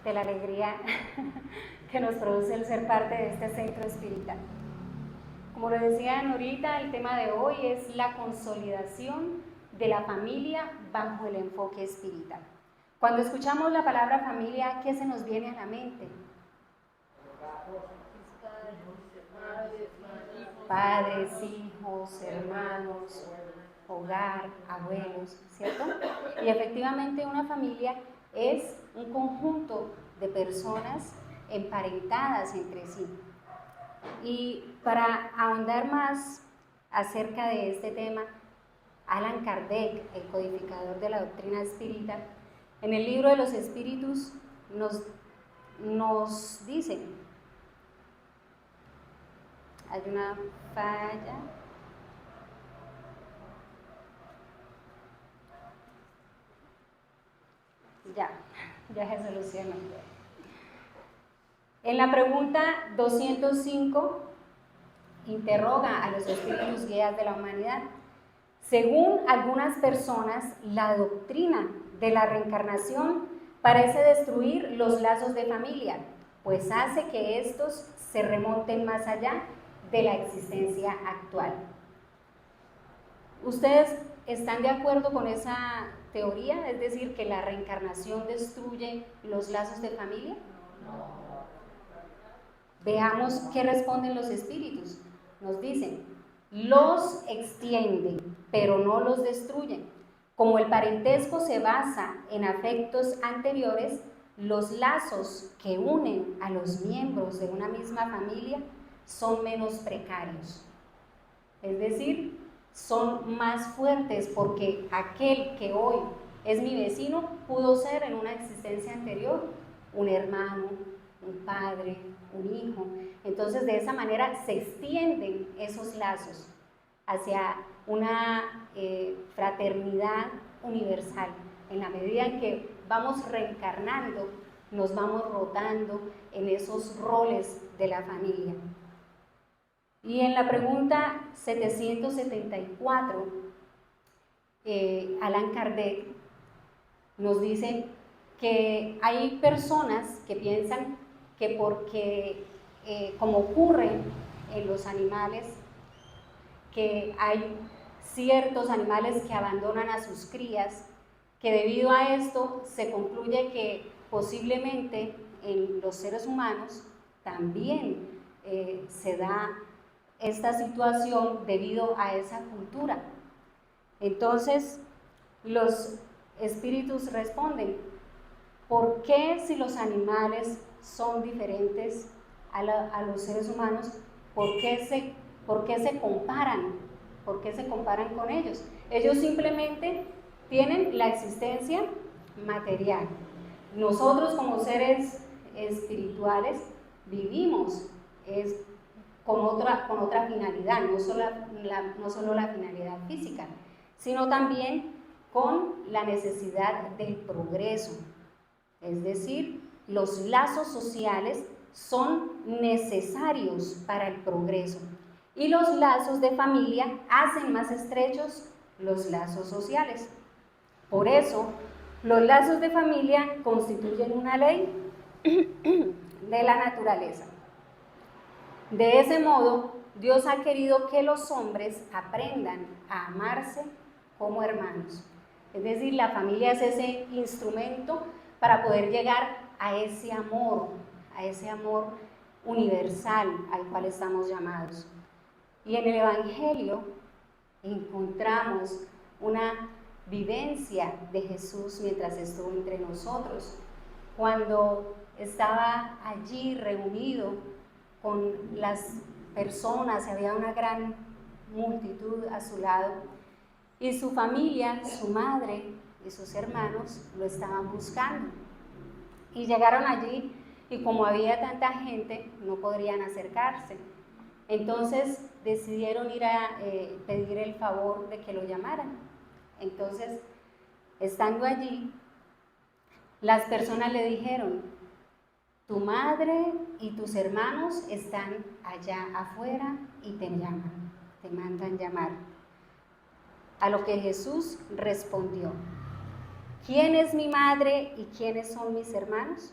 de la alegría que nos produce el ser parte de este centro espiritual. Como lo decían ahorita, el tema de hoy es la consolidación de la familia bajo el enfoque espiritual. Cuando escuchamos la palabra familia, ¿qué se nos viene a la mente? Padres, hijos, hermanos, hogar, abuelos, ¿cierto? Y efectivamente una familia es un conjunto de personas emparentadas entre sí. Y para ahondar más acerca de este tema, Allan Kardec, el codificador de la doctrina espírita, en el libro de los espíritus nos dice, hay una falla, ya se solucionó. En la pregunta 205 interroga a los espíritus guías de la humanidad. Según algunas personas, la doctrina de la reencarnación parece destruir los lazos de familia, pues hace que estos se remonten más allá de la existencia actual. ¿Ustedes están de acuerdo con esa teoría? Es decir, que la reencarnación destruye los lazos de familia. Veamos qué responden los espíritus. Nos dicen, los extienden, pero no los destruyen. Como el parentesco se basa en afectos anteriores, los lazos que unen a los miembros de una misma familia son menos precarios. Es decir, son más fuertes porque aquel que hoy es mi vecino pudo ser en una existencia anterior un hermano, un padre, un hijo. Entonces de esa manera se extienden esos lazos hacia una fraternidad universal. En la medida en que vamos reencarnando, nos vamos rotando en esos roles de la familia. Y en la pregunta 774, Allan Kardec nos dice que hay personas que piensan que porque, como ocurre en los animales, que hay ciertos animales que abandonan a sus crías, que debido a esto se concluye que posiblemente en los seres humanos también se da esta situación debido a esa cultura. Entonces, los espíritus responden, ¿por qué si los animales son diferentes a los seres humanos, ¿por qué se comparan? ¿Por qué se comparan con ellos? Ellos simplemente tienen la existencia material. Nosotros como seres espirituales vivimos con otra finalidad, no solo la finalidad física, sino también con la necesidad del progreso. Es decir, los lazos sociales son necesarios para el progreso y los lazos de familia hacen más estrechos los lazos sociales. Por eso, los lazos de familia constituyen una ley de la naturaleza. De ese modo, Dios ha querido que los hombres aprendan a amarse como hermanos. Es decir, la familia es ese instrumento para poder llegar a ese amor universal al cual estamos llamados. Y en el Evangelio encontramos una vivencia de Jesús mientras estuvo entre nosotros, cuando estaba allí reunido con las personas, había una gran multitud a su lado, y su familia, su madre y sus hermanos lo estaban buscando. Y llegaron allí y como había tanta gente, no podrían acercarse. Entonces decidieron ir a pedir el favor de que lo llamaran. Entonces, estando allí, las personas le dijeron, tu madre y tus hermanos están allá afuera y te llaman, te mandan llamar. A lo que Jesús respondió, ¿quién es mi madre y quiénes son mis hermanos?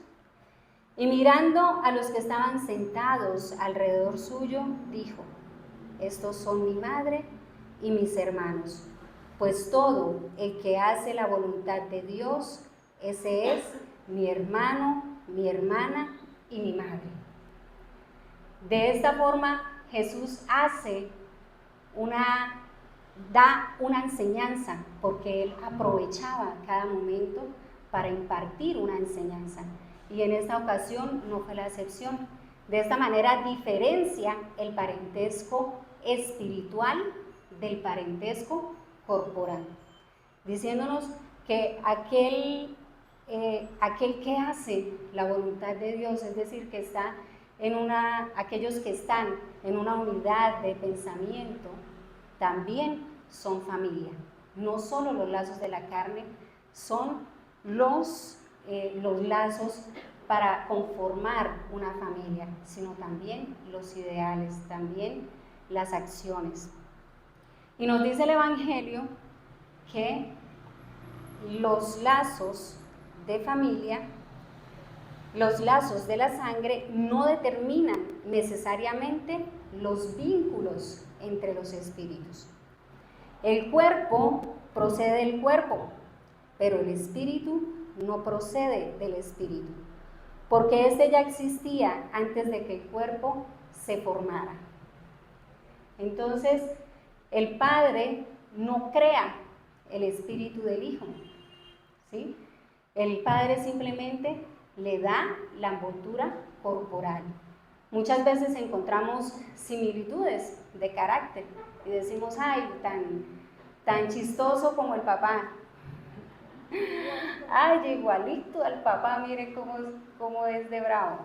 Y mirando a los que estaban sentados alrededor suyo, dijo: estos son mi madre y mis hermanos, pues todo el que hace la voluntad de Dios, ese es mi hermano, mi hermana y mi madre. De esta forma, Jesús da una enseñanza, porque Él aprovechaba cada momento para impartir una enseñanza. Y en esta ocasión no fue la excepción. De esta manera diferencia el parentesco espiritual del parentesco corporal, diciéndonos que aquel que hace la voluntad de Dios, es decir, que está aquellos que están en una unidad de pensamiento, también son familia. No solo los lazos de la carne son los lazos para conformar una familia, sino también los ideales, también las acciones. Y nos dice el Evangelio que los lazos de familia, los lazos de la sangre, no determinan necesariamente los vínculos entre los espíritus. El cuerpo procede del cuerpo, pero el espíritu no procede del espíritu, porque este ya existía antes de que el cuerpo se formara. Entonces, el Padre no crea el espíritu del Hijo, ¿sí? El Padre simplemente le da la envoltura corporal. Muchas veces encontramos similitudes de carácter y decimos: ay, tan chistoso como el papá. Ay, igualito al papá, mire cómo es de bravo.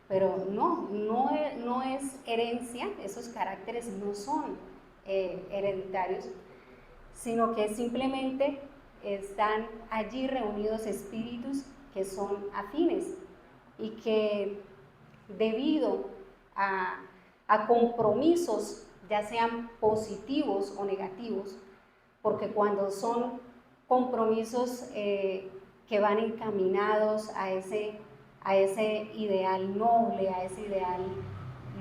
Pero no es herencia, esos caracteres no son hereditarios, sino que simplemente están allí reunidos espíritus que son afines y que debido a compromisos, ya sean positivos o negativos, porque cuando son compromisos que van encaminados a ese ideal noble, a ese ideal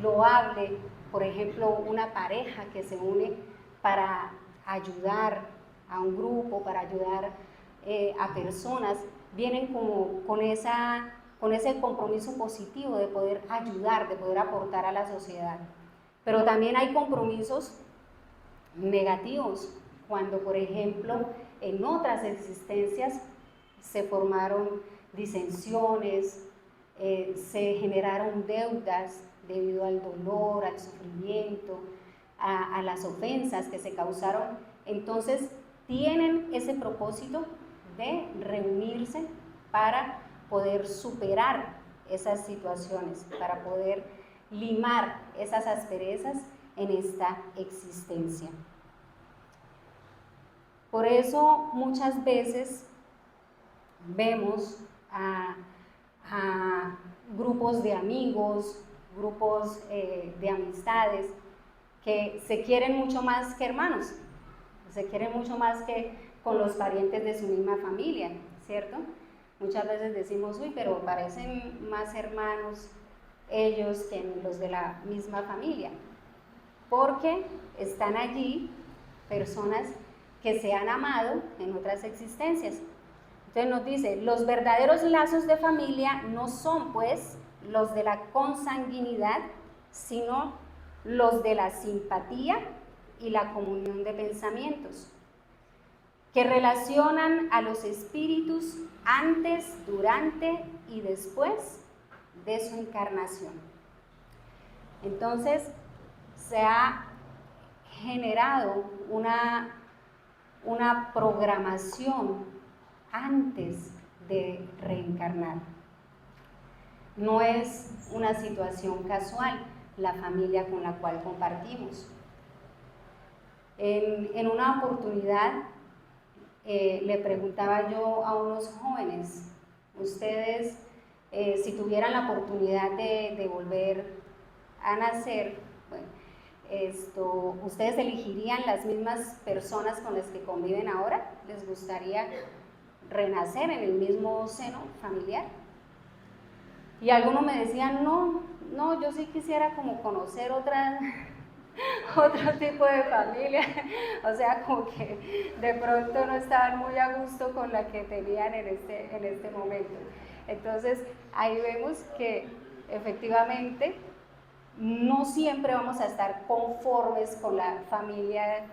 loable, por ejemplo, una pareja que se une para ayudar a un grupo, para ayudar a personas, vienen como con ese compromiso positivo de poder ayudar, de poder aportar a la sociedad. Pero también hay compromisos negativos, cuando, por ejemplo, en otras existencias se formaron disensiones, se generaron deudas debido al dolor, al sufrimiento, a las ofensas que se causaron. Entonces, tienen ese propósito de reunirse para poder superar esas situaciones, para poder limar esas asperezas en esta existencia. Por eso muchas veces vemos a grupos de amigos, grupos de amistades que se quieren mucho más que hermanos, se quieren mucho más que con los parientes de su misma familia, ¿cierto? Muchas veces decimos: uy, pero parecen más hermanos ellos que los de la misma familia, porque están allí personas que se han amado en otras existencias. Entonces nos dice: los verdaderos lazos de familia no son pues los de la consanguinidad, sino los de la simpatía y la comunión de pensamientos, que relacionan a los espíritus antes, durante y después de su encarnación. Entonces se ha generado una programación antes de reencarnar. No es una situación casual la familia con la cual compartimos. En una oportunidad le preguntaba yo a unos jóvenes: ustedes, si tuvieran la oportunidad de volver a nacer, bueno, ¿ustedes elegirían las mismas personas con las que conviven ahora? ¿Les gustaría renacer en el mismo seno familiar? Y algunos me decían, no, yo sí quisiera como conocer otro tipo de familia, o sea, como que de pronto no estaban muy a gusto con la que tenían en este momento. Entonces, ahí vemos que efectivamente no siempre vamos a estar conformes con la familia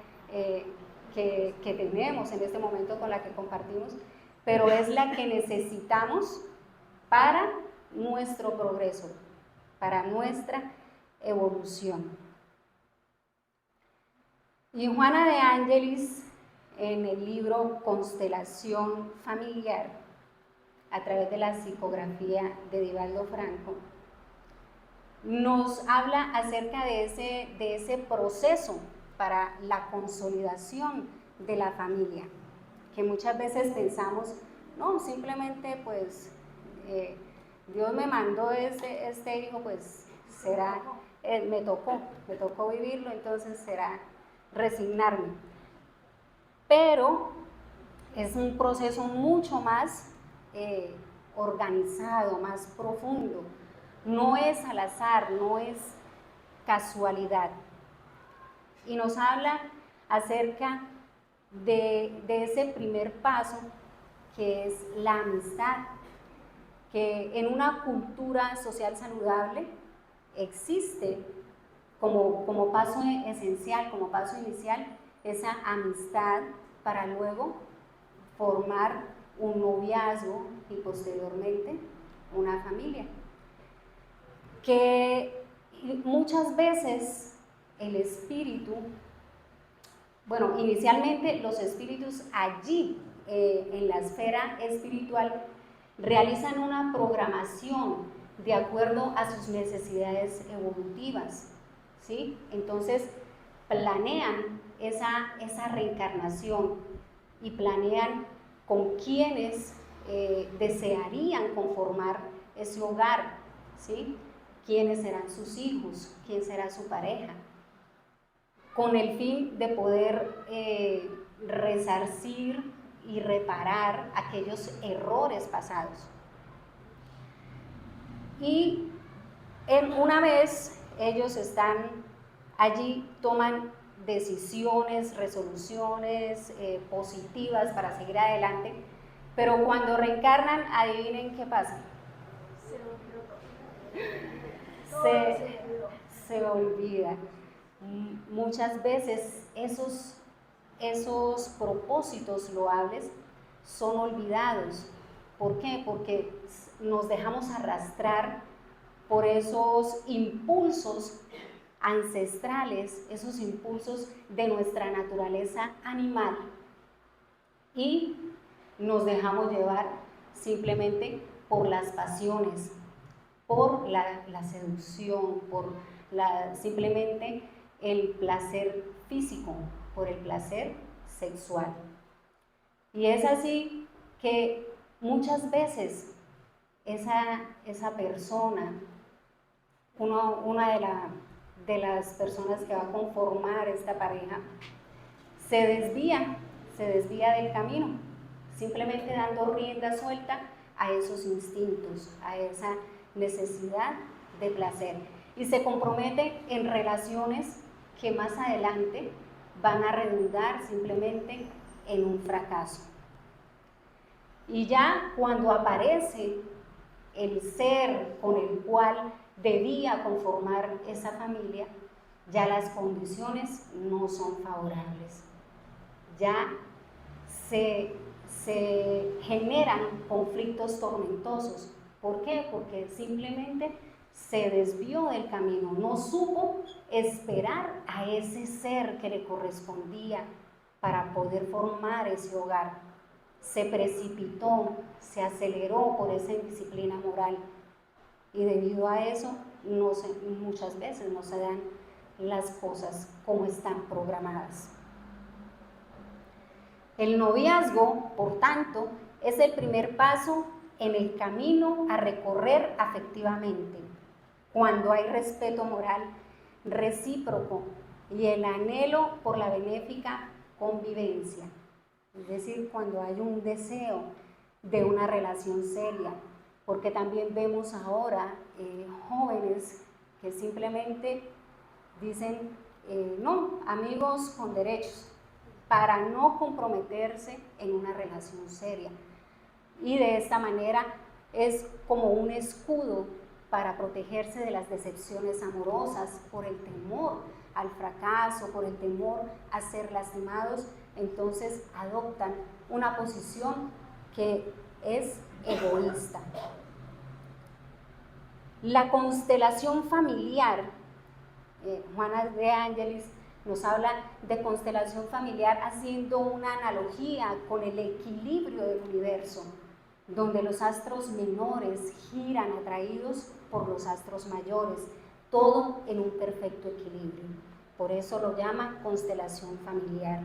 que tenemos en este momento, con la que compartimos, pero es la que necesitamos para nuestro progreso, para nuestra evolución. Y Juana de Ángelis, en el libro Constelación Familiar, a través de la psicografía de Divaldo Franco, nos habla acerca de ese proceso para la consolidación de la familia, que muchas veces pensamos, no, simplemente pues Dios me mandó este hijo, pues será, me tocó vivirlo, entonces será resignarme. Pero es un proceso mucho más organizado, más profundo. No es al azar, no es casualidad. Y nos habla acerca de ese primer paso, que es la amistad, que en una cultura social saludable existe como paso esencial, como paso inicial, esa amistad para luego formar un noviazgo y posteriormente una familia. Que muchas veces el espíritu, bueno, inicialmente los espíritus allí en la esfera espiritual realizan una programación de acuerdo a sus necesidades evolutivas, ¿sí? Entonces planean esa reencarnación y planean con quienes desearían conformar ese hogar, ¿sí? Quiénes serán sus hijos, quién será su pareja, con el fin de poder resarcir y reparar aquellos errores pasados. Y una vez ellos están allí, toman decisiones, resoluciones positivas para seguir adelante, pero cuando reencarnan, adivinen qué pasa. Se olvida. Muchas veces esos propósitos loables son olvidados. ¿Por qué? Porque nos dejamos arrastrar por esos impulsos ancestrales, esos impulsos de nuestra naturaleza animal, y nos dejamos llevar simplemente por las pasiones, por la seducción, por simplemente el placer físico, por el placer sexual. Y es así que muchas veces esa persona, una de las personas que va a conformar esta pareja, se desvía del camino, simplemente dando rienda suelta a esos instintos, a esa necesidad de placer, y se compromete en relaciones que más adelante van a redundar simplemente en un fracaso. Y ya cuando aparece el ser con el cual debía conformar esa familia, ya las condiciones no son favorables. Ya se generan conflictos tormentosos. ¿Por qué? Porque simplemente se desvió del camino, no supo esperar a ese ser que le correspondía para poder formar ese hogar. Se precipitó, se aceleró por esa indisciplina moral, y debido a eso muchas veces no se dan las cosas como están programadas. El noviazgo, por tanto, es el primer paso en el camino a recorrer afectivamente, cuando hay respeto moral recíproco y el anhelo por la benéfica convivencia, es decir, cuando hay un deseo de una relación seria, porque también vemos ahora jóvenes que simplemente dicen, no, amigos con derechos, para no comprometerse en una relación seria. Y de esta manera es como un escudo para protegerse de las decepciones amorosas por el temor al fracaso, por el temor a ser lastimados. Entonces adoptan una posición que es egoísta. La constelación familiar, Juana de Ángelis nos habla de constelación familiar haciendo una analogía con el equilibrio del universo, donde los astros menores giran atraídos por los astros mayores, todo en un perfecto equilibrio. Por eso lo llama constelación familiar.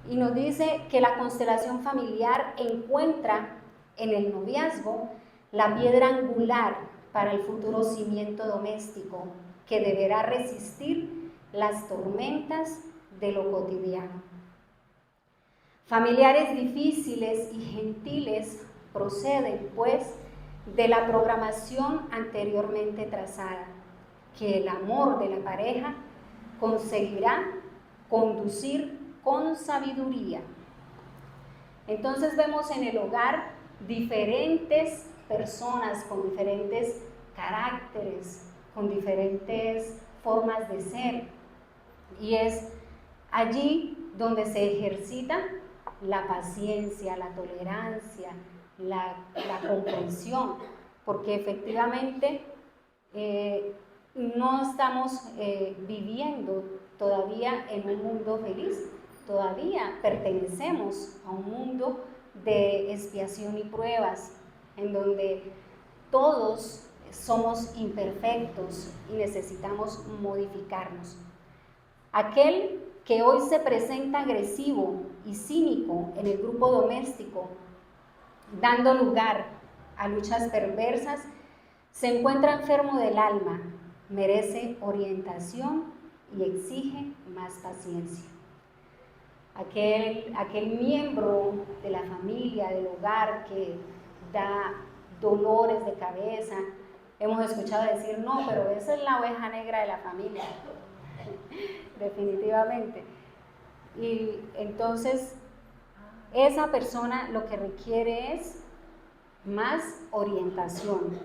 Y nos dice que la constelación familiar encuentra en el noviazgo la piedra angular para el futuro cimiento doméstico que deberá resistir las tormentas de lo cotidiano. Familiares difíciles y gentiles proceden, pues, de la programación anteriormente trazada, que el amor de la pareja conseguirá conducir con sabiduría. Entonces vemos en el hogar diferentes personas con diferentes caracteres, con diferentes formas de ser, y es allí donde se ejercita la paciencia, la tolerancia, la comprensión, porque efectivamente no estamos viviendo todavía en un mundo feliz, todavía pertenecemos a un mundo de expiación y pruebas, en donde todos somos imperfectos y necesitamos modificarnos. Aquel que hoy se presenta agresivo y cínico en el grupo doméstico, dando lugar a luchas perversas, se encuentra enfermo del alma, merece orientación y exige más paciencia. Aquel miembro de la familia, del hogar, que da dolores de cabeza, hemos escuchado decir, no, pero esa es la oveja negra de la familia. Definitivamente. Y entonces esa persona lo que requiere es más orientación,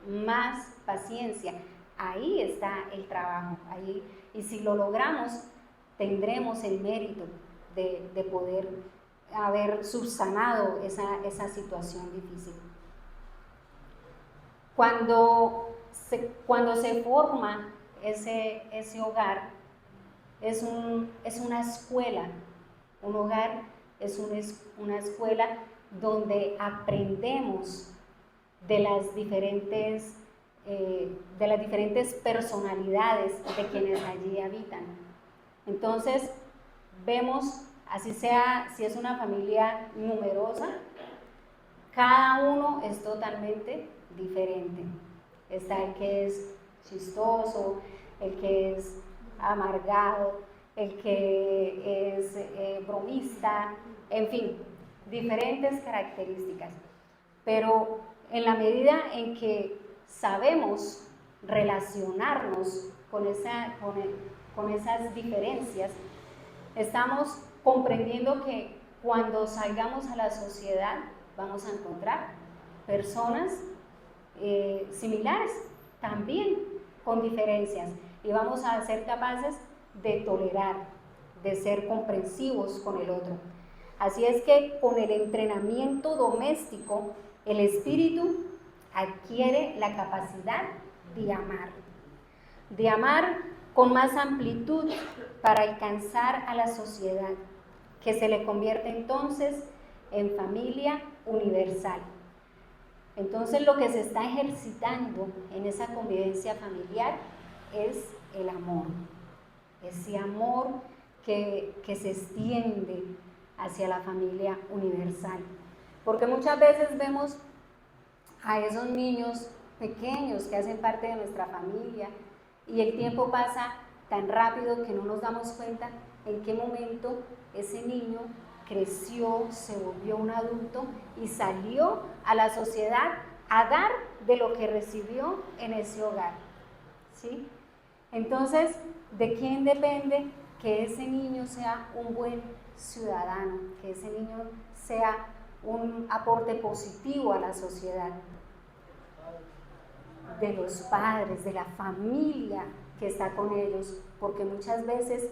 más paciencia. Ahí está el trabajo, ahí, y si lo logramos tendremos el mérito de poder haber subsanado esa situación difícil. Cuando se forma ese hogar, es una escuela. Un hogar es una escuela donde aprendemos de las diferentes personalidades de quienes allí habitan. Entonces vemos, así sea, si es una familia numerosa, cada uno es totalmente diferente. Está el que es chistoso, el que es amargado, el que es bromista, en fin, diferentes características. Pero en la medida en que sabemos relacionarnos con esas diferencias, estamos comprendiendo que cuando salgamos a la sociedad vamos a encontrar personas similares, también con diferencias, y vamos a ser capaces de tolerar, de ser comprensivos con el otro. Así es que con el entrenamiento doméstico, el espíritu adquiere la capacidad de amar con más amplitud para alcanzar a la sociedad, que se le convierte entonces en familia universal. Entonces lo que se está ejercitando en esa convivencia familiar es el amor, ese amor que se extiende hacia la familia universal. Porque muchas veces vemos a esos niños pequeños que hacen parte de nuestra familia y el tiempo pasa tan rápido que no nos damos cuenta en qué momento ese niño creció, se volvió un adulto y salió a la sociedad a dar de lo que recibió en ese hogar, ¿sí? Entonces, ¿de quién depende que ese niño sea un buen ciudadano, que ese niño sea un aporte positivo a la sociedad? De los padres, de la familia que está con ellos, porque muchas veces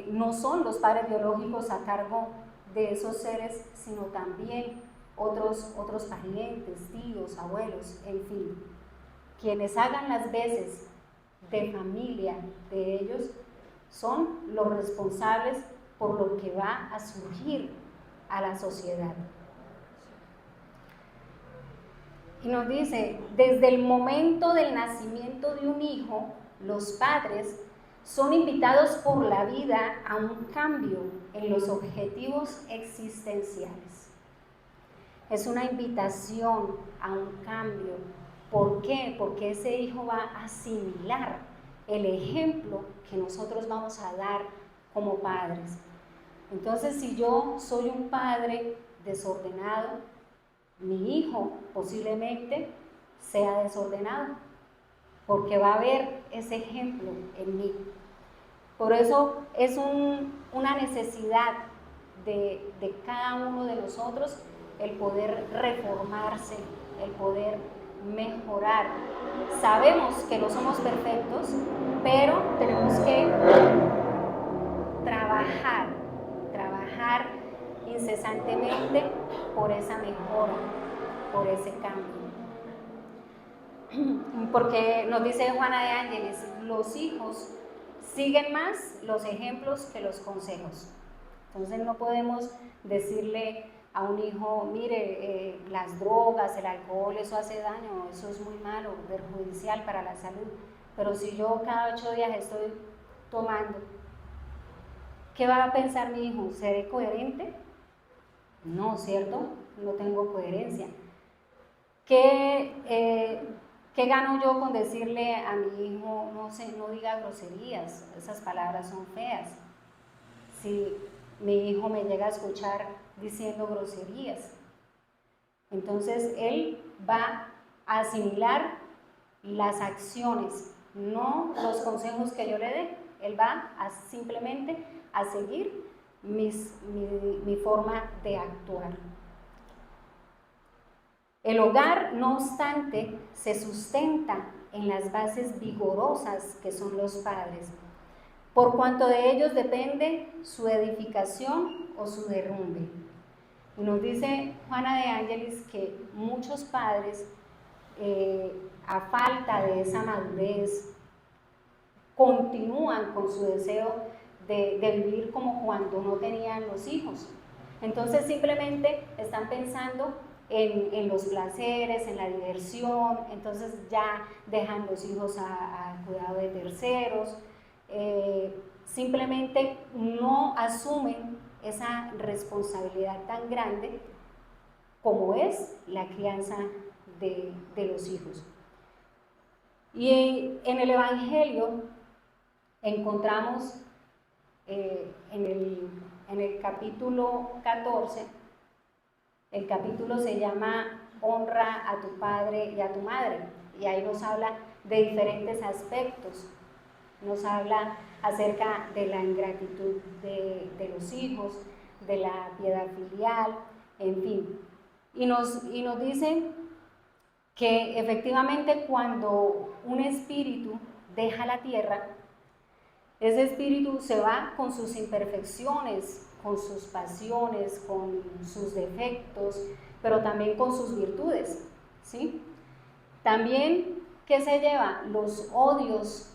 no son los padres biológicos a cargo de esos seres, sino también otros parientes, tíos, abuelos, en fin. Quienes hagan las veces de familia de ellos son los responsables por lo que va a surgir a la sociedad. Y nos dice, desde el momento del nacimiento de un hijo, los padres son invitados por la vida a un cambio en los objetivos existenciales. Es una invitación a un cambio. ¿Por qué? Porque ese hijo va a asimilar el ejemplo que nosotros vamos a dar como padres. Entonces, si yo soy un padre desordenado, mi hijo posiblemente sea desordenado, porque va a haber ese ejemplo en mí. Por eso es una necesidad de cada uno de nosotros el poder reformarse, el poder mejorar. Sabemos que no somos perfectos, pero tenemos que trabajar incesantemente por esa mejora, por ese cambio. Porque nos dice Juana de Ángeles, los hijos siguen más los ejemplos que los consejos. Entonces no podemos decirle a un hijo, mire, las drogas, el alcohol, eso hace daño, eso es muy malo, perjudicial para la salud. Pero si yo cada 8 días estoy tomando, ¿qué va a pensar mi hijo? ¿Seré coherente? No, ¿cierto? No tengo coherencia. ¿Qué gano yo con decirle a mi hijo, no diga groserías, esas palabras son feas? Si mi hijo me llega a escuchar diciendo groserías, entonces él va a asimilar las acciones, no los consejos que yo le dé. Él va a simplemente a seguir mi forma de actuar. El hogar, no obstante, se sustenta en las bases vigorosas que son los padres, por cuanto de ellos depende su edificación o su derrumbe. Y nos dice Juana de Ángeles que muchos padres, a falta de esa madurez, continúan con su deseo de vivir como cuando no tenían los hijos. Entonces simplemente están pensando en los placeres, en la diversión, entonces ya dejan los hijos al cuidado de terceros, simplemente no asumen esa responsabilidad tan grande como es la crianza de los hijos. Y en el Evangelio encontramos en el capítulo 14, el capítulo se llama Honra a tu padre y a tu madre, y ahí nos habla de diferentes aspectos. Nos habla acerca de la ingratitud de los hijos, de la piedad filial, en fin. Y nos dice que efectivamente cuando un espíritu deja la tierra, ese espíritu se va con sus imperfecciones, con sus pasiones, con sus defectos, pero también con sus virtudes, ¿sí? También, ¿qué se lleva? Los odios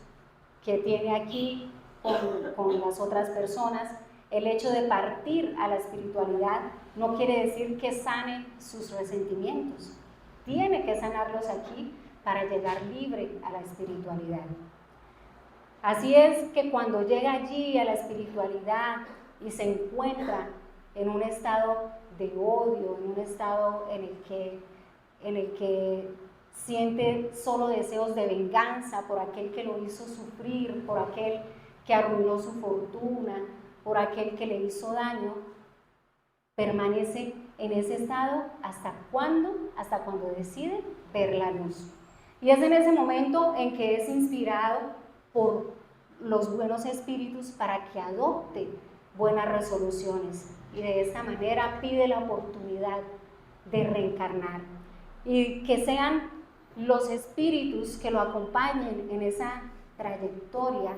que tiene aquí con las otras personas. El hecho de partir a la espiritualidad no quiere decir que sane sus resentimientos. Tiene que sanarlos aquí para llegar libre a la espiritualidad. Así es que cuando llega allí a la espiritualidad y se encuentra en un estado de odio, en un estado en el que siente solo deseos de venganza por aquel que lo hizo sufrir, por aquel que arruinó su fortuna, por aquel que le hizo daño, permanece en ese estado hasta cuando decide ver la luz. Y es en ese momento en que es inspirado por los buenos espíritus para que adopte buenas resoluciones y de esta manera pide la oportunidad de reencarnar y que sean los espíritus que lo acompañen en esa trayectoria,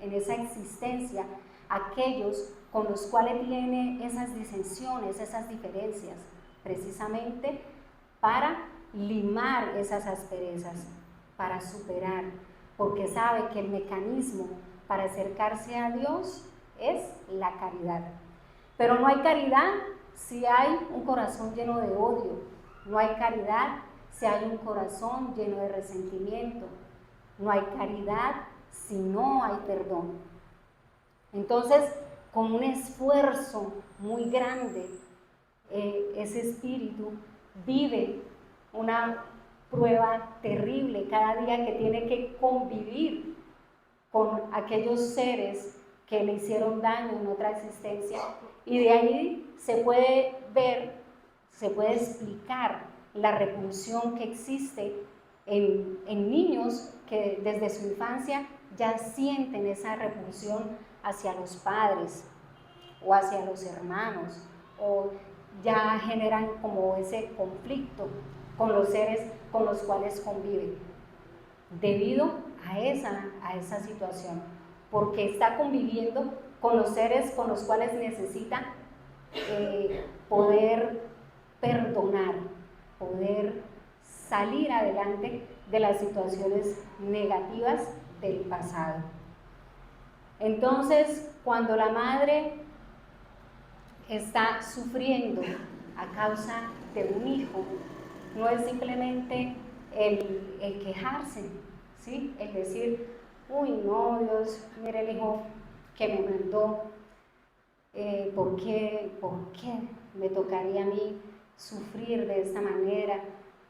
en esa existencia, aquellos con los cuales tiene esas disensiones, esas diferencias, precisamente para limar esas asperezas, para superar, porque sabe que el mecanismo para acercarse a Dios es la caridad. Pero no hay caridad si hay un corazón lleno de odio, no hay caridad si hay un corazón lleno de resentimiento, no hay caridad si no hay perdón. Entonces, con un esfuerzo muy grande, ese espíritu vive una prueba terrible cada día que tiene que convivir con aquellos seres que le hicieron daño en otra existencia, y de ahí se puede ver, se puede explicar la repulsión que existe en niños que desde su infancia ya sienten esa repulsión hacia los padres o hacia los hermanos, o ya generan como ese conflicto con los seres con los cuales conviven, debido a esa situación, porque está conviviendo con los seres con los cuales necesita poder perdonar, poder salir adelante de las situaciones negativas del pasado. Entonces, cuando la madre está sufriendo a causa de un hijo, no es simplemente el quejarse, ¿sí? El decir, uy, no, Dios, mire el hijo que me mandó, ¿por qué me tocaría a mí sufrir de esta manera?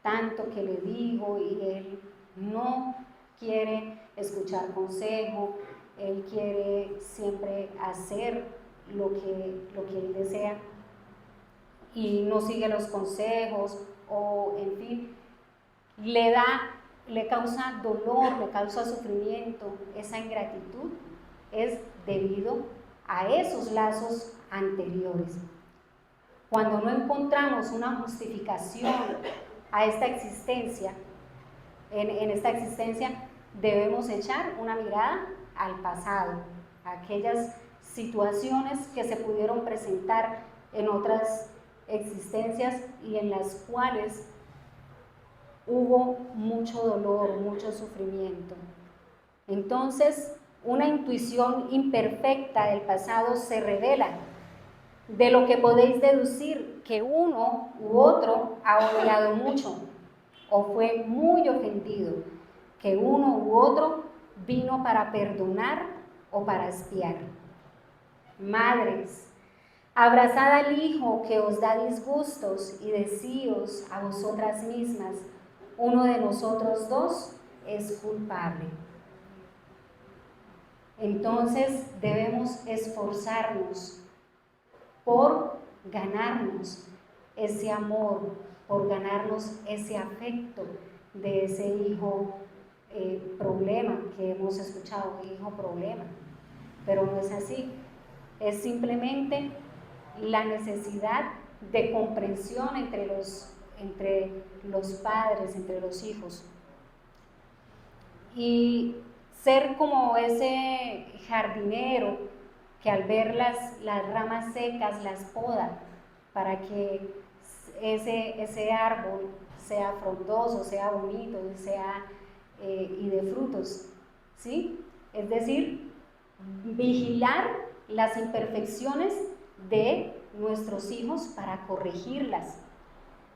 Tanto que le digo y él no quiere escuchar consejo, él quiere siempre hacer lo que él desea y no sigue los consejos, o en fin, le causa dolor, le causa sufrimiento. Esa ingratitud es debido a esos lazos anteriores. Cuando no encontramos una justificación a esta existencia, en esta existencia debemos echar una mirada al pasado, a aquellas situaciones que se pudieron presentar en otras existencias y en las cuales hubo mucho dolor, mucho sufrimiento. Entonces, una intuición imperfecta del pasado se revela, de lo que podéis deducir que uno u otro ha odiado mucho o fue muy ofendido, que uno u otro vino para perdonar o para expiar. Madres, abrazad al hijo que os da disgustos y decíos a vosotras mismas, uno de nosotros dos es culpable. Entonces debemos esforzarnos por ganarnos ese amor, por ganarnos ese afecto de ese hijo problema que hemos escuchado, hijo problema. Pero no es así, es simplemente la necesidad de comprensión entre los padres, entre los hijos. Y ser como ese jardinero que al ver las ramas secas las poda para que ese árbol sea frondoso, sea bonito, y de frutos, ¿sí? Es decir, vigilar las imperfecciones de nuestros hijos para corregirlas,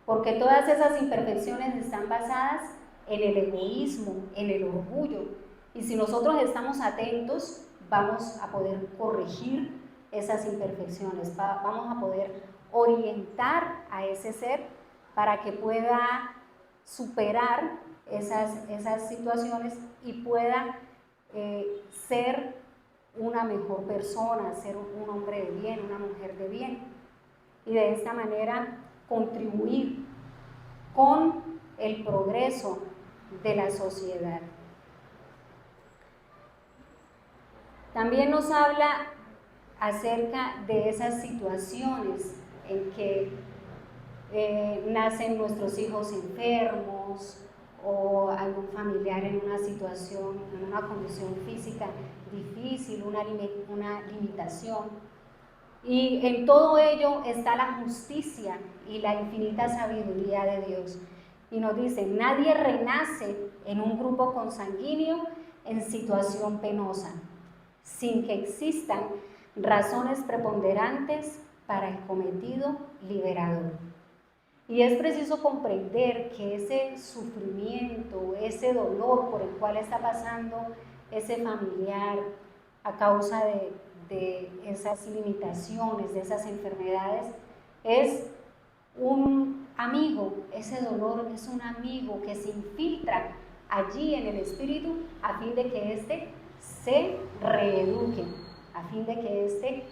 porque todas esas imperfecciones están basadas en el egoísmo, en el orgullo, y si nosotros estamos atentos, vamos a poder corregir esas imperfecciones, vamos a poder orientar a ese ser para que pueda superar esas situaciones y pueda ser una mejor persona, ser un hombre de bien, una mujer de bien, y de esta manera contribuir con el progreso de la sociedad. También nos habla acerca de esas situaciones en que nacen nuestros hijos enfermos o algún familiar en una situación, en una condición física difícil, una limitación. Y en todo ello está la justicia y la infinita sabiduría de Dios. Y nos dice, nadie renace en un grupo consanguíneo en situación penosa, sin que existan razones preponderantes para el cometido liberador. Y es preciso comprender que ese sufrimiento, ese dolor por el cual está pasando ese familiar a causa de esas limitaciones, de esas enfermedades, es un amigo, ese dolor es un amigo que se infiltra allí en el espíritu a fin de que éste se reeduque, a fin de que éste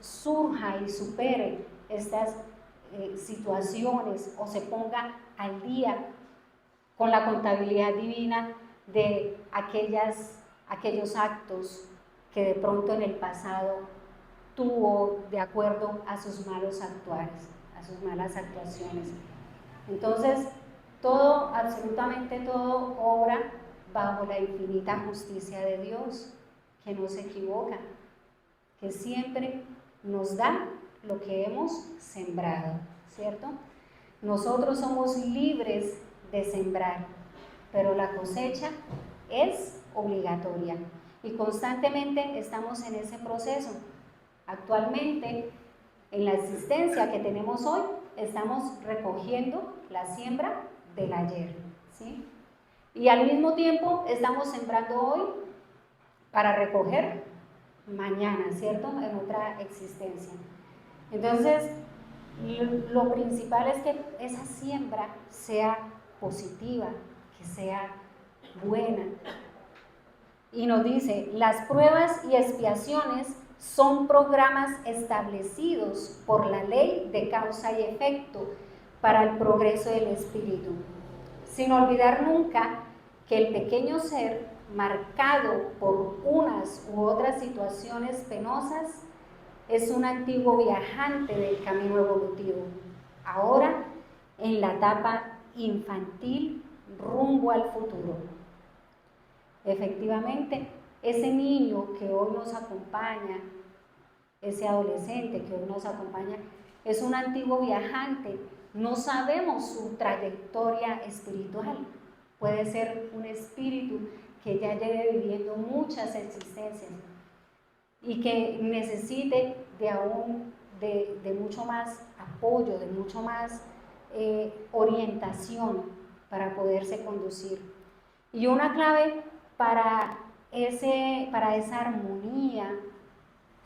surja y supere estas situaciones o se ponga al día con la contabilidad divina de aquellos actos que de pronto en el pasado tuvo de acuerdo a sus malos actuares, a sus malas actuaciones. Entonces, todo, absolutamente todo, obra bajo la infinita justicia de Dios, que no se equivoca, que siempre nos da lo que hemos sembrado, ¿cierto? Nosotros somos libres de sembrar, pero la cosecha es obligatoria y constantemente estamos en ese proceso. Actualmente, en la existencia que tenemos hoy, estamos recogiendo la siembra del ayer, ¿sí? Y al mismo tiempo estamos sembrando hoy para recoger mañana, ¿cierto? En otra existencia. Entonces, lo principal es que esa siembra sea positiva, que sea buena. Y nos dice, las pruebas y expiaciones son programas establecidos por la ley de causa y efecto para el progreso del espíritu, sin olvidar nunca que el pequeño ser, marcado por unas u otras situaciones penosas, es un antiguo viajante del camino evolutivo, ahora en la etapa infantil rumbo al futuro. Efectivamente, ese niño que hoy nos acompaña, ese adolescente que hoy nos acompaña, es un antiguo viajante. No sabemos su trayectoria espiritual. Puede ser un espíritu que ya lleve viviendo muchas existencias y que necesite de mucho más apoyo, de mucho más orientación para poderse conducir. Y una clave para esa armonía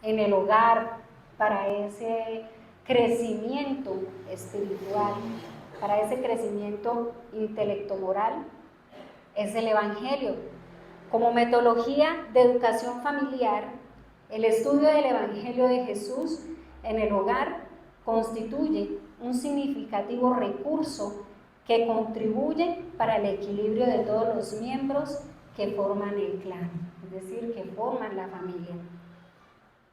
en el hogar, para ese crecimiento espiritual, para ese crecimiento intelecto-moral, es el Evangelio. Como metodología de educación familiar, el estudio del Evangelio de Jesús en el hogar constituye un significativo recurso que contribuye para el equilibrio de todos los miembros que forman el clan, es decir, que forman la familia.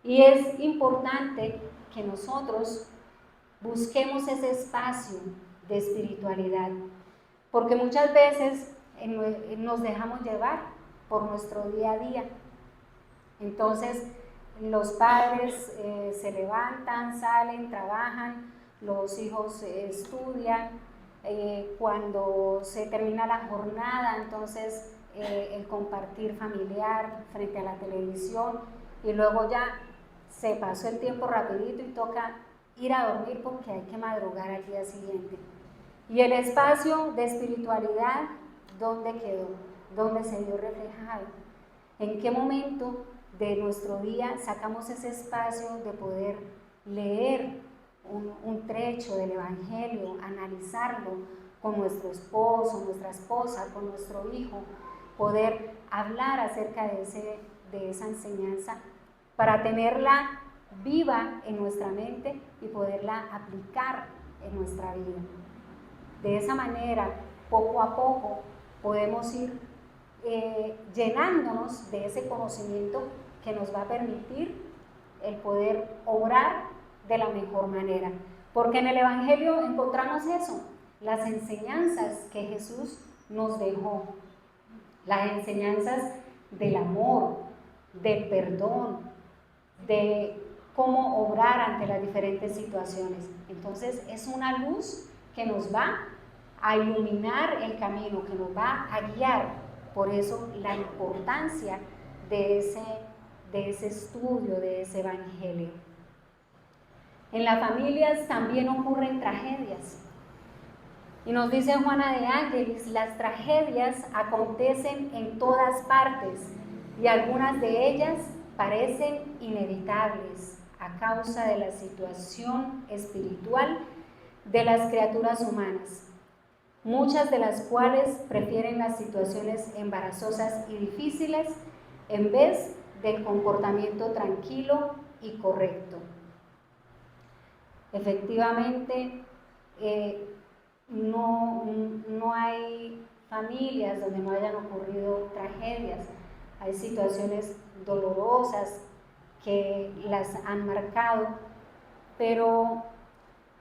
Y es importante que nosotros busquemos ese espacio de espiritualidad, porque muchas veces nos dejamos llevar por nuestro día a día. Entonces, los padres se levantan, salen, trabajan, los hijos estudian, cuando se termina la jornada, entonces el compartir familiar frente a la televisión, y luego ya se pasó el tiempo rapidito y toca ir a dormir porque hay que madrugar al día siguiente. Y el espacio de espiritualidad, ¿dónde quedó? ¿Dónde se vio reflejado? ¿En qué momento de nuestro día sacamos ese espacio de poder leer un trecho del Evangelio, analizarlo con nuestro esposo, nuestra esposa, con nuestro hijo, poder hablar acerca de esa enseñanza para tenerla viva en nuestra mente y poderla aplicar en nuestra vida? De esa manera, poco a poco, podemos ir llenándonos de ese conocimiento que nos va a permitir el poder obrar de la mejor manera. Porque en el Evangelio encontramos eso, las enseñanzas que Jesús nos dejó, las enseñanzas del amor, del perdón, de cómo obrar ante las diferentes situaciones. Entonces es una luz que nos va a iluminar el camino, que nos va a guiar. Por eso la importancia de ese estudio, de ese Evangelio. En las familias también ocurren tragedias. Y nos dice Juana de Ángelis, las tragedias acontecen en todas partes y algunas de ellas parecen inevitables a causa de la situación espiritual de las criaturas humanas, muchas de las cuales prefieren las situaciones embarazosas y difíciles en vez del comportamiento tranquilo y correcto. Efectivamente, no hay familias donde no hayan ocurrido tragedias, hay situaciones dolorosas que las han marcado, pero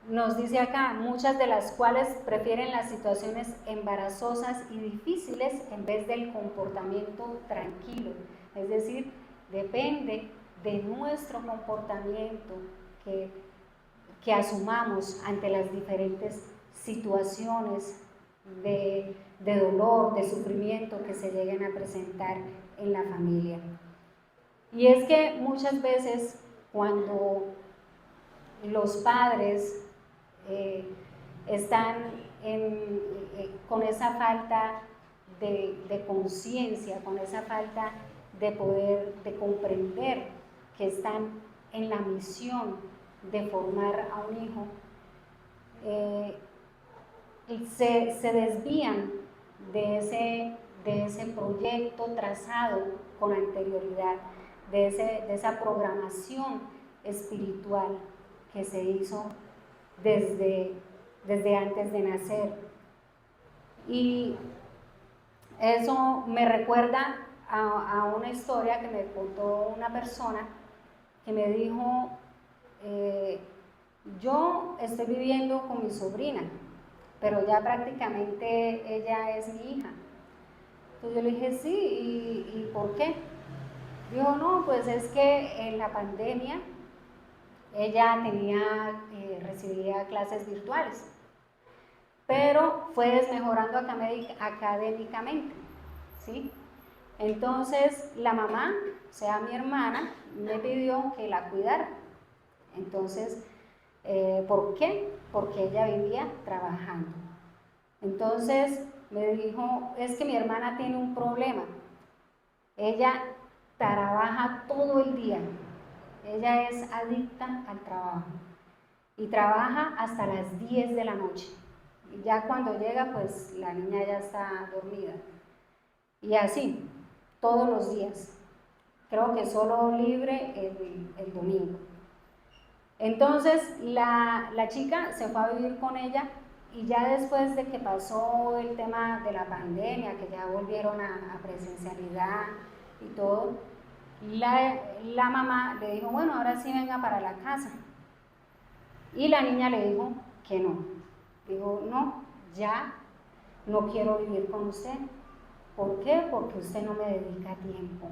nos dice acá, muchas de las cuales prefieren las situaciones embarazosas y difíciles en vez del comportamiento tranquilo. Es decir, depende de nuestro comportamiento que asumamos ante las diferentes situaciones de dolor, de sufrimiento que se lleguen a presentar en la familia. Y es que muchas veces cuando los padres están con esa falta de conciencia, con esa falta de poder, de comprender que están en la misión de formar a un hijo, se desvían de ese proyecto trazado con anterioridad, de esa programación espiritual que se hizo desde antes de nacer. Y eso me recuerda a una historia que me contó una persona que me dijo, yo estoy viviendo con mi sobrina, pero ya prácticamente ella es mi hija. Entonces yo le dije, sí, ¿y por qué? Dijo, no, pues es que en la pandemia ella recibía clases virtuales, pero fue desmejorando académicamente, ¿sí? Entonces la mamá, o sea mi hermana, me pidió que la cuidara. Entonces, ¿por qué? Porque ella vivía trabajando. Entonces me dijo, es que mi hermana tiene un problema. Ella trabaja todo el día. Ella es adicta al trabajo y trabaja hasta las 10 de la noche. Y ya cuando llega, pues la niña ya está dormida. Y así, todos los días. Creo que solo libre el domingo. Entonces la chica se fue a vivir con ella y ya después de que pasó el tema de la pandemia, que ya volvieron a presencialidad y todo, la mamá le dijo, bueno, ahora sí venga para la casa. Y la niña le dijo que no. Dijo, no, ya no quiero vivir con usted. ¿Por qué? Porque usted no me dedica tiempo.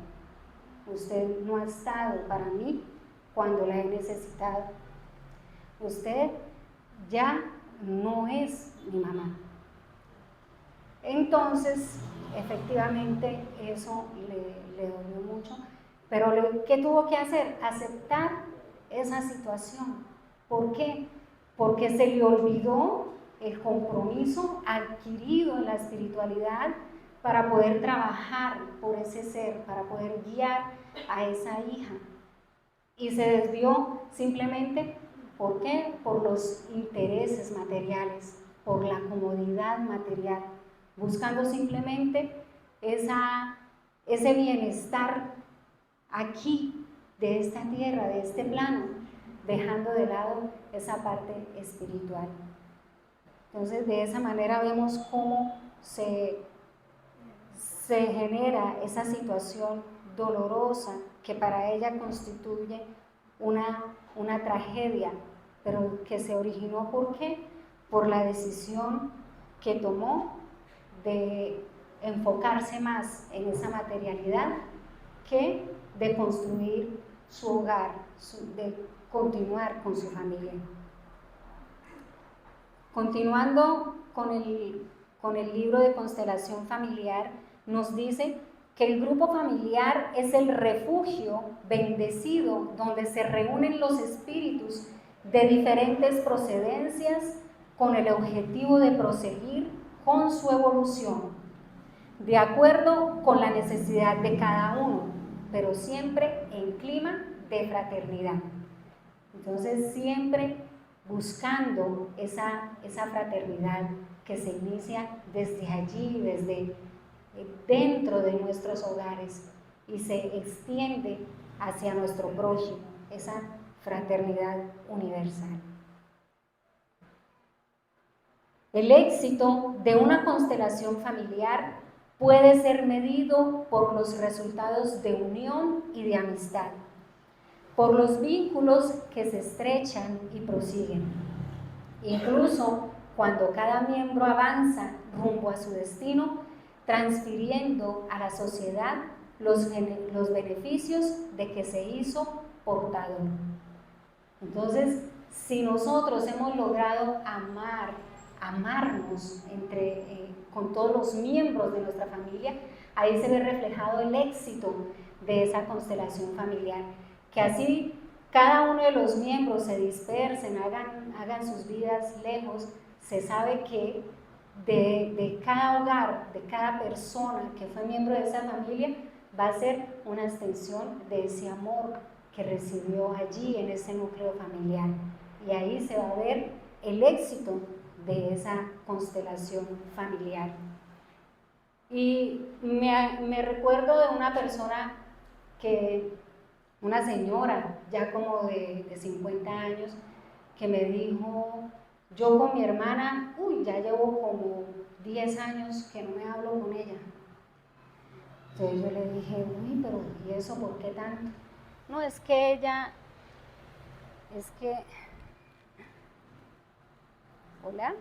Usted no ha estado para mí cuando la he necesitado. Usted ya no es mi mamá. Entonces, efectivamente, eso le dolió mucho. Pero ¿qué tuvo que hacer? Aceptar esa situación. ¿Por qué? Porque se le olvidó el compromiso adquirido en la espiritualidad para poder trabajar por ese ser, para poder guiar a esa hija. Y se desvió simplemente, ¿por qué? Por los intereses materiales, por la comodidad material, buscando simplemente ese bienestar aquí, de esta tierra, de este plano, dejando de lado esa parte espiritual. Entonces, de esa manera vemos cómo se genera esa situación dolorosa que para ella constituye una tragedia, pero que se originó ¿por qué? Por la decisión que tomó de enfocarse más en esa materialidad que de construir su hogar, de continuar con su familia. Continuando con el libro de constelación familiar, nos dice que el grupo familiar es el refugio bendecido donde se reúnen los espíritus de diferentes procedencias con el objetivo de proseguir con su evolución, de acuerdo con la necesidad de cada uno, pero siempre en clima de fraternidad. Entonces, siempre buscando esa fraternidad que se inicia desde allí, desde dentro de nuestros hogares y se extiende hacia nuestro prójimo, esa fraternidad universal. El éxito de una constelación familiar puede ser medido por los resultados de unión y de amistad, por los vínculos que se estrechan y prosiguen. Incluso cuando cada miembro avanza rumbo a su destino, transfiriendo a la sociedad los beneficios de que se hizo portador. Entonces, si nosotros hemos logrado amarnos con todos los miembros de nuestra familia, ahí se ve reflejado el éxito de esa constelación familiar. Que así cada uno de los miembros se dispersen, hagan sus vidas lejos, se sabe que de cada hogar, de cada persona que fue miembro de esa familia, va a ser una extensión de ese amor que recibió allí en ese núcleo familiar. Y ahí se va a ver el éxito de esa constelación familiar. Y me recuerdo de una persona una señora ya como de 50 años, que me dijo, yo con mi hermana, ya llevo como 10 años que no me hablo con ella. Entonces yo le dije, pero ¿y eso por qué tanto? No, es que ella, ¿hola?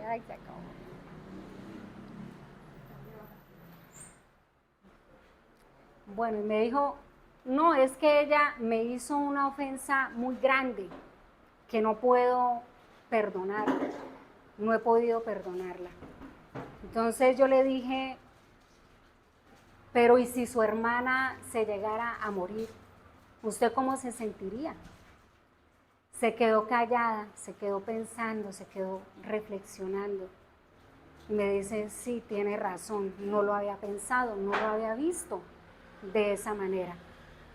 Ay, se acabó. Bueno, y me dijo, no, es que ella me hizo una ofensa muy grande que no puedo perdonar, no he podido perdonarla. Entonces yo le dije, pero ¿y si su hermana se llegara a morir? ¿Usted cómo se sentiría? Se quedó callada, se quedó pensando, se quedó reflexionando. Y me dice, sí, tiene razón, no lo había pensado, no lo había visto de esa manera.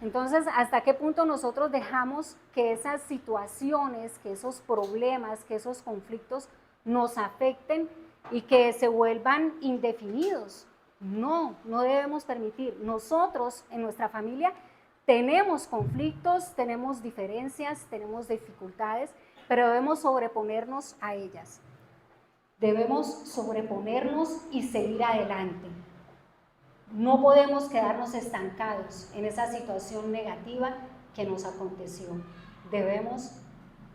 Entonces, ¿hasta qué punto nosotros dejamos que esas situaciones, que esos problemas, que esos conflictos nos afecten y que se vuelvan indefinidos? No debemos permitir. Nosotros en nuestra familia tenemos conflictos, tenemos diferencias, tenemos dificultades, pero debemos sobreponernos a ellas. Debemos sobreponernos y seguir adelante. No podemos quedarnos estancados en esa situación negativa que nos aconteció. Debemos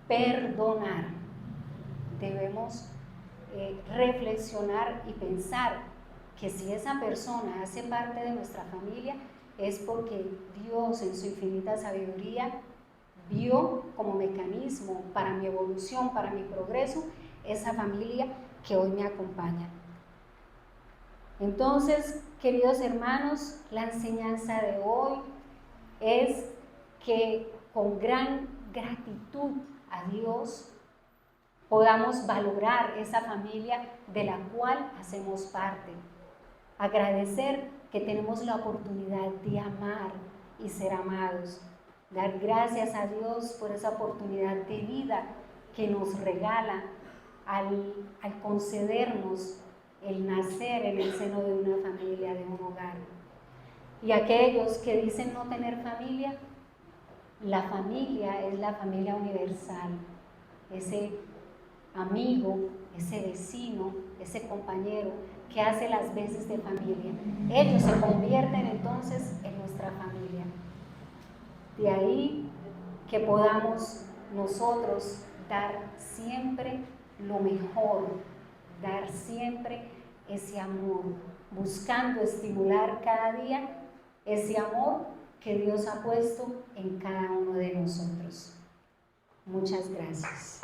perdonar, debemos reflexionar y pensar que si esa persona hace parte de nuestra familia es porque Dios en su infinita sabiduría vio como mecanismo para mi evolución, para mi progreso, esa familia que hoy me acompaña. Entonces, queridos hermanos, la enseñanza de hoy es que con gran gratitud a Dios podamos valorar esa familia de la cual hacemos parte. Agradecer que tenemos la oportunidad de amar y ser amados. Dar gracias a Dios por esa oportunidad de vida que nos regala al concedernos el nacer en el seno de una familia, de un hogar. Y aquellos que dicen no tener familia, la familia es la familia universal, ese amigo, ese vecino, ese compañero que hace las veces de familia. Ellos se convierten entonces en nuestra familia. De ahí que podamos nosotros dar siempre lo mejor, dar siempre ese amor, buscando estimular cada día ese amor que Dios ha puesto en cada uno de nosotros. Muchas gracias.